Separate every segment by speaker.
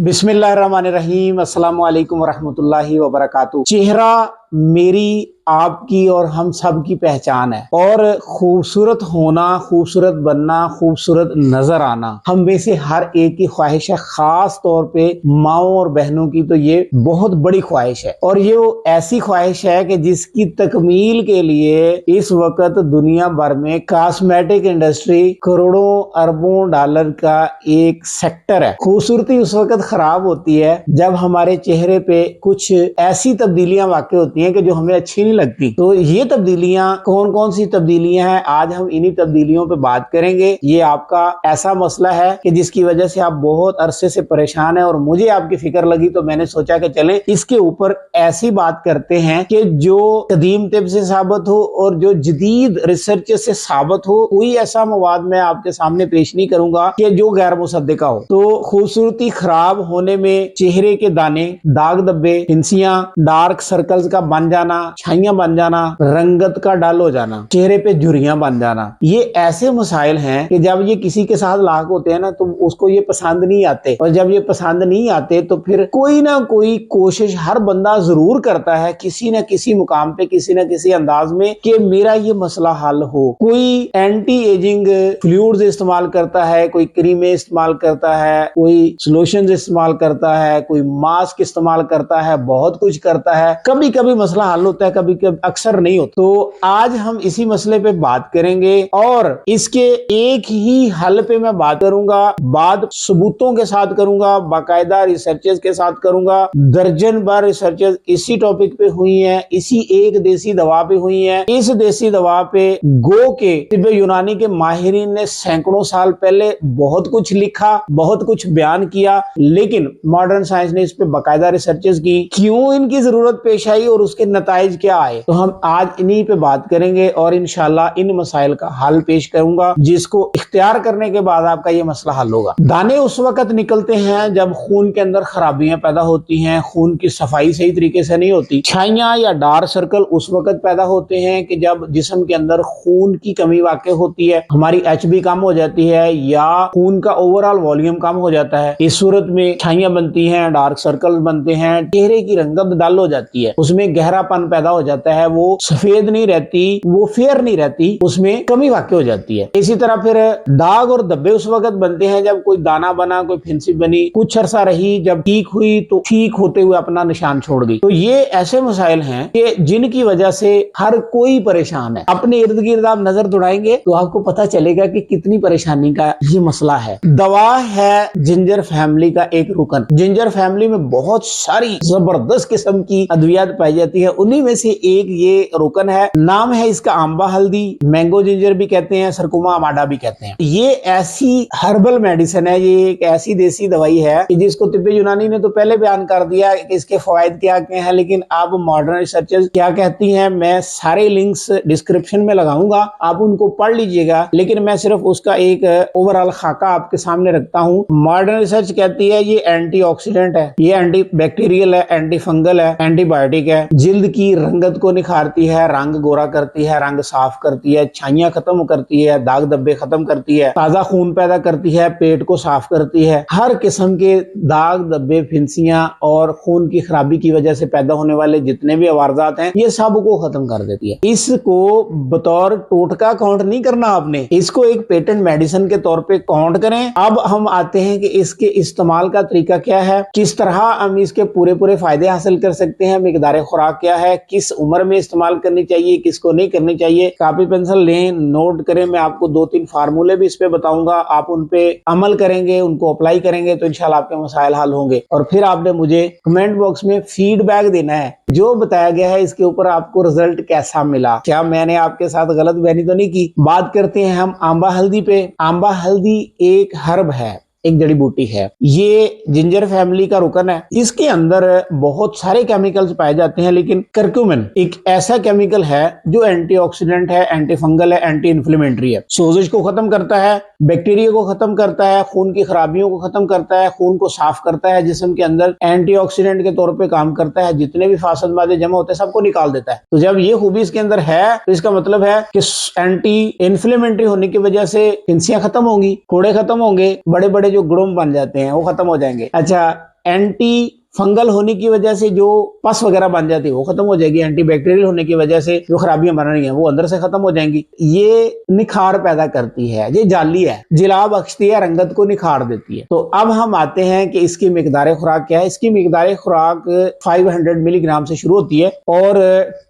Speaker 1: बिस्मिल्लाहिर्रहमानिर्रहीम। अस्सलाम वालेकुम वरहमतुल्लाहि वबरकातुहू। चेहरा मेरी, आपकी और हम सब की पहचान है और खूबसूरत होना, खूबसूरत बनना, खूबसूरत नजर आना हम में से हर एक की ख्वाहिश है। खास तौर पे माओं और बहनों की तो ये बहुत बड़ी ख्वाहिश है और ये वो ऐसी ख्वाहिश है कि जिसकी तकमील के लिए इस वक्त दुनिया भर में कॉस्मेटिक इंडस्ट्री करोड़ों अरबों डॉलर का एक सेक्टर है। खूबसूरती उस वक्त खराब होती है जब हमारे चेहरे पे कुछ ऐसी तब्दीलियां वाक़ई होती हैं कि जो हमें अच्छी नहीं लगती। तो ये तब्दीलियां कौन कौन सी तब्दीलियां हैं, आज हम इन्हीं तब्दीलियों पे बात करेंगे। ये आपका ऐसा मसला है कि जिसकी वजह से आप बहुत अरसे से परेशान है और मुझे आपकी फिक्र लगी तो मैंने सोचा कि चलें इसके ऊपर ऐसी बात करते हैं कि जो कदीम तिब से साबित हो और जो जदीद रिसर्च से साबित हो। कोई ऐसा मवाद मैं आपके सामने पेश नहीं करूंगा कि जो गैर मुसद्दिका हो। तो खूबसूरती खराब होने में चेहरे के दाने, दाग धब्बे, फिंसियां, डार्क सर्कल्स का बन जाना, छाइयां बन जाना, रंगत का डल हो जाना, चेहरे पे झुर्रियां बन जाना, ये ऐसे मसाइल हैं कि जब ये किसी के साथ लाक होते हैं ना तो उसको ये पसंद नहीं आते और जब ये पसंद नहीं आते तो फिर कोई ना कोई कोशिश हर बंदा जरूर करता है किसी न किसी मुकाम पे, किसी न किसी अंदाज में कि मेरा ये मसला हल हो। कोई एंटी एजिंग फ्लूइड्स इस्तेमाल करता है, कोई क्रीमें इस्तेमाल करता है, कोई सोल्यूशंस इस्तेमाल करता है, कोई मास्क इस्तेमाल करता है, बहुत कुछ करता है। कभी कभी मसला हल होता है, कभी कभी अक्सर नहीं होता। तो आज हम इसी मसले पे बात करेंगे और इसके एक ही हल पे मैं बात करूंगा, बात सबूतों के साथ करूंगा, बाकायदा रिसर्चेस के साथ करूंगा। दर्जन बार रिसर्चेस इसी टॉपिक पे हुई हैं, इसी एक देसी दवा पे हुई हैं। इस देसी दवा पे गो के तिब्बे यूनानी के माहिरीन ने सैकड़ों साल पहले बहुत कुछ लिखा, बहुत कुछ बयान किया, लेकिन मॉडर्न साइंस ने इस पे बाकायदा रिसर्चेस की। क्यों इनकी जरूरत पेश आई और उसके नताइज क्या आए, तो हम आज इन्हीं पे बात करेंगे और इंशाल्लाह इन मसाइल का हल पेश करूंगा जिसको इख्तियार करने के बाद आपका ये मसला हल होगा। दाने उस वक्त निकलते हैं जब खून के अंदर खराबियां पैदा होती हैं, खून की सफाई सही तरीके से नहीं होती। छाइयां या डार्क सर्कल उस वक्त पैदा होते हैं कि जब जिस्म के अंदर खून की कमी वाक़ई होती है, हमारी एचबी कम हो जाती है या खून का ओवरऑल वॉल्यूम कम हो जाता है। इस सूरत में छाइयां बनती हैं, डार्क सर्कल बनते हैं, चेहरे की रंगत डल हो जाती है, उसमें गहरापन पैदा हो जाता है, वो सफेद नहीं रहती, वो फेयर नहीं रहती, उसमें कमी वाक़ई हो जाती है। इसी तरह फिर दाग और धब्बे उस वक्त बनते हैं जब कोई दाना बना, कोई फिंसी बनी, कुछ अरसा रही, जब ठीक हुई तो ठीक होते हुए अपना निशान छोड़ गई। तो ये ऐसे मसाइल हैं कि जिनकी वजह से हर कोई परेशान है। अपने इर्द गिर्द आप नजर दौड़ाएंगे तो आपको पता चलेगा कि कितनी परेशानी का ये मसला है। दवा है जिंजर फैमिली का एक रुकन। जिंजर फैमिली में बहुत सारी जबरदस्त किस्म की अद्वियात पाई जाती है, उन्हीं में से एक ये रुकन है। नाम है इसका आंबा हल्दी, मैंगो जिंजर भी कहते हैं, सरकुमा अमाडा भी कहते हैं। ये ऐसी हर्बल मेडिसिन है, ये एक ऐसी देसी दवाई है कि जिसको तिब्बे यूनानी ने तो पहले बयान कर दिया कि इसके फवायद क्या क्या हैं, लेकिन अब मॉडर्न रिसर्चर्स क्या कहती हैं मैं सारे लिंक्स डिस्क्रिप्शन में लगाऊंगा, आप उनको पढ़ लीजिएगा। लेकिन मैं सिर्फ उसका एक ओवरऑल खाका आपके सामने रखता हूँ। मॉडर्न रिसर्च कहती है ये एंटीऑक्सीडेंट है, ये एंटी बैक्टीरियल है, एंटी फंगल है, एंटीबायोटिक है, जिल्द की रंगत को निखारती है, रंग गोरा करती है, रंग साफ करती है, छाइयां खत्म करती है, दाग धब्बे खत्म करती है, ताजा खून पैदा करती है, पेट को साफ करती है, हर किस्म के दाग धब्बे, फिंसियां और खून की खराबी की वजह से पैदा होने वाले जितने भी अवारजात हैं ये सब को खत्म कर देती है। इसको बतौर टोटका काउंट नहीं करना आपने, इसको एक पेटेंट मेडिसिन के तौर पे काउंट करें। अब हम आते हैं कि इसके इस्तेमाल का तरीका क्या है, किस तरह हम इसके पूरे पूरे फायदे हासिल कर सकते हैं, मिकदार खुराक क्या है, किस उम्र में इस्तेमाल करनी चाहिए, किसको नहीं करनी चाहिए। कॉपी पेंसिल लें, नोट करें, मैं आपको 2-3 फार्मूले भी इस पे बताऊंगा, आप उन पे अमल करेंगे, उनको अप्लाई करेंगे तो इंशाल्लाह आपके मसाइल हल होंगे। और फिर आपने मुझे कमेंट बॉक्स में फीडबैक देना है, जो बताया गया है इसके ऊपर आपको रिजल्ट कैसा मिला, क्या मैंने आपके साथ गलत बयानी तो नहीं की। बात करते हैं हम आंबा हल्दी पे। आंबा हल्दी एक हर्ब है, एक जड़ी बूटी है, ये जिंजर फैमिली का रुकन है। इसके अंदर बहुत सारे केमिकल्स पाए जाते हैं, लेकिन करक्यूमिन एक ऐसा केमिकल है जो एंटीऑक्सीडेंट है, एंटी फंगल है, एंटी इन्फ्लेमेटरी है, सोजिश को खत्म करता है, बैक्टीरिया को खत्म करता है, खून की खराबियों को खत्म करता है, खून को साफ करता है, जिस्म के अंदर एंटीऑक्सीडेंट के तौर पे काम करता है, जितने भी फासद मादे जमा होते हैं सबको निकाल देता है। तो जब ये खूबी इसके अंदर है तो इसका मतलब है कि एंटी इन्फ्लेमेटरी होने की वजह से फिंसियां खत्म होंगी, कोड़े खत्म होंगे, बड़े बड़े जो गुड़म बन जाते हैं वो खत्म हो जाएंगे। अच्छा, एंटी फंगल होने की वजह से जो पस वगैरह बन जाती है वो खत्म हो जाएगी, एंटीबैक्टीरियल होने की वजह से जो खराबियां बन रही हैं वो अंदर से खत्म हो जाएंगी। ये निखार पैदा करती है, ये जाली है, जिला बख्शती है, रंगत को निखार देती है। तो अब हम आते हैं कि इसकी मिकदार खुराक क्या है। इसकी मिकदार खुराक 500 मिलीग्राम से शुरू होती है और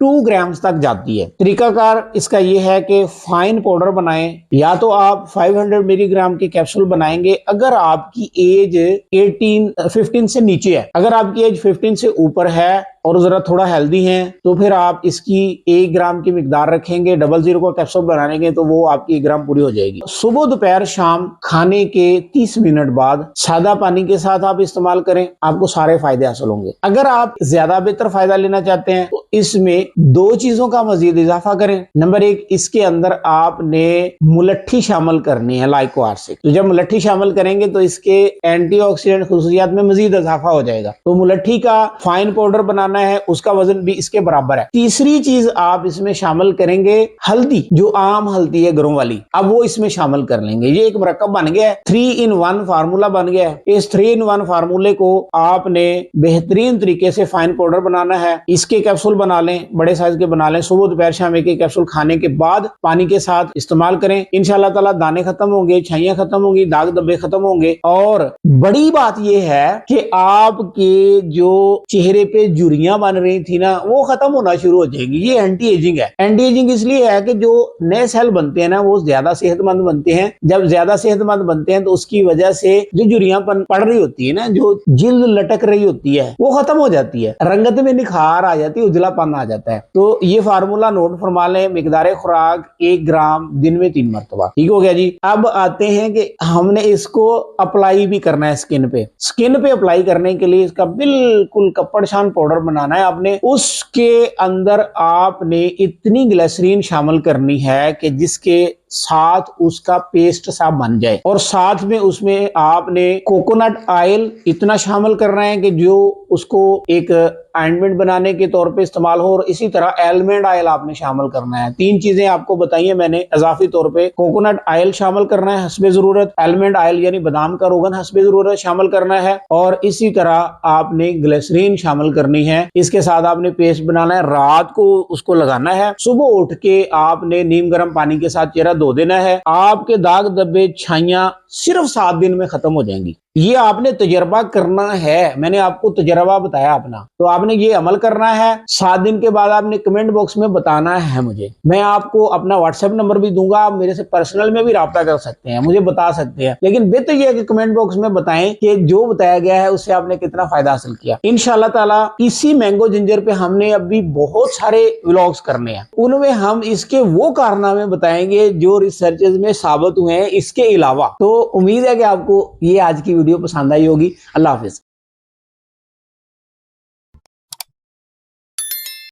Speaker 1: 2 ग्राम तक जाती है। तरीकाकार इसका ये है कि फाइन पाउडर बनाएं, या तो आप 500 मिलीग्राम के कैप्सूल बनाएंगे अगर आपकी एज 15 से नीचे है। अगर आपकी एज 15 से ऊपर है और जरा थोड़ा हेल्दी हैं तो फिर आप इसकी 1 ग्राम की मिकदार रखेंगे, 00 का कैप्सूल बनाएंगे तो वो आपकी 1 ग्राम पूरी हो जाएगी। सुबह दोपहर शाम खाने के 30 मिनट बाद सादा पानी के साथ आप इस्तेमाल करें, आपको सारे फायदे हासिल होंगे। अगर आप ज्यादा बेहतर फायदा लेना चाहते हैं तो इसमें 2 चीजों का मजीद इजाफा करें। नंबर 1, इसके अंदर आपने मुलट्ठी शामिल करनी है, लाइकोआर्सिक। तो जब मुलट्ठी शामिल करेंगे तो इसके एंटीऑक्सीडेंट खुसूसियात में मजीद इजाफा हो जाएगा। तो मुलट्ठी का फाइन पाउडर बनाना है, उसका वजन भी इसके बराबर है। तीसरी चीज आप इसमें शामिल करेंगे हल्दी, जो आम हल्दी है घरों वाली, अब वो इसमें शामिल कर लेंगे। ये एक मरकब बन गया है, 3-in-1 फार्मूला बन गया है। इस 3-in-1 फार्मूले को आपने बेहतरीन तरीके से फाइन पाउडर बनाना है। इसके कैप्सूल बना लें, बड़े साइज के बना लें, सुबह दोपहर शाम एक कैप्सूल खाने के बाद पानी के साथ इस्तेमाल करें। इंशाल्लाह ताला दाने खत्म होंगे, छाइयां खत्म होंगी, दाग धब्बे खत्म होंगे। और बड़ी बात यह है कि आपके जो चेहरे पे जुरियां बन रही थी ना, वो खत्म होना शुरू हो जाएगी। ये एंटी एजिंग है। एंटी एजिंग इसलिए है कि जो नए सेल बनते हैं ना वो ज्यादा सेहतमंद बनते हैं। जब ज्यादा सेहतमंद बनते हैं तो उसकी वजह से जो जुरियां पड़ रही होती है ना, जो जिल्द लटक रही होती है, वो खत्म हो जाती है, रंगत में निखार आ जाती है, उजलापन आ जाता है। तो ये फार्मूला नोट फरमा लें, मिकदार खुराक 1 ग्राम दिन में 3 मरतबा। ठीक हो गया जी। अब आते हैं कि हमने इसको अप्लाई भी करना है स्किन पे। स्किन पे अप्लाई करने के लिए इसका बिल्कुल कपड़शान पाउडर बनाना है आपने। उसके अंदर आपने इतनी ग्लिसरीन शामिल करनी है कि जिसके साथ उसका पेस्ट सा बन जाए, और साथ में उसमें आपने कोकोनट ऑयल इतना शामिल करना है कि जो उसको एक ऑइंटमेंट बनाने के तौर पे इस्तेमाल हो, और इसी तरह एलमंड ऑयल आपने शामिल करना है। 3 चीजें आपको बताई है मैंने इजाफी तौर पे। कोकोनट ऑयल शामिल करना है हस्बे जरूरत, एलमंड ऑयल यानी बादाम का रोगन हस्बे जरूरत शामिल करना है, और इसी तरह आपने ग्लिसरीन शामिल करनी है। इसके साथ आपने पेस्ट बनाना है, रात को उसको लगाना है, सुबह उठ के आपने नीम गर्म पानी के साथ चेहरा धो देना है। आपके दाग धब्बे छाइयां सिर्फ 7 दिन में खत्म हो जाएंगी। ये आपने तजर्बा करना है, मैंने आपको तजर्बा बताया अपना, तो आपने ये अमल करना है। 7 दिन के बाद आपने कमेंट बॉक्स में बताना है मुझे। मैं आपको अपना व्हाट्सएप नंबर भी दूंगा, आप मेरे से पर्सनल में भी राब्ता कर सकते हैं, मुझे बता सकते हैं। लेकिन बेहतर यह है कि कमेंट बॉक्स में बताएं कि जो बताया गया है उससे आपने कितना फायदा हासिल किया। इंशाल्लाह ताला इसी मैंगो जिंजर पे हमने अभी बहुत सारे व्लॉग्स करने हैं, उनमें हम इसके वो कारनामे बताएंगे जो रिसर्चेस में साबित हुए हैं इसके अलावा। तो उम्मीद है कि आपको ये आज की वीडियो पसंद आई होगी। अल्लाह हाफिज।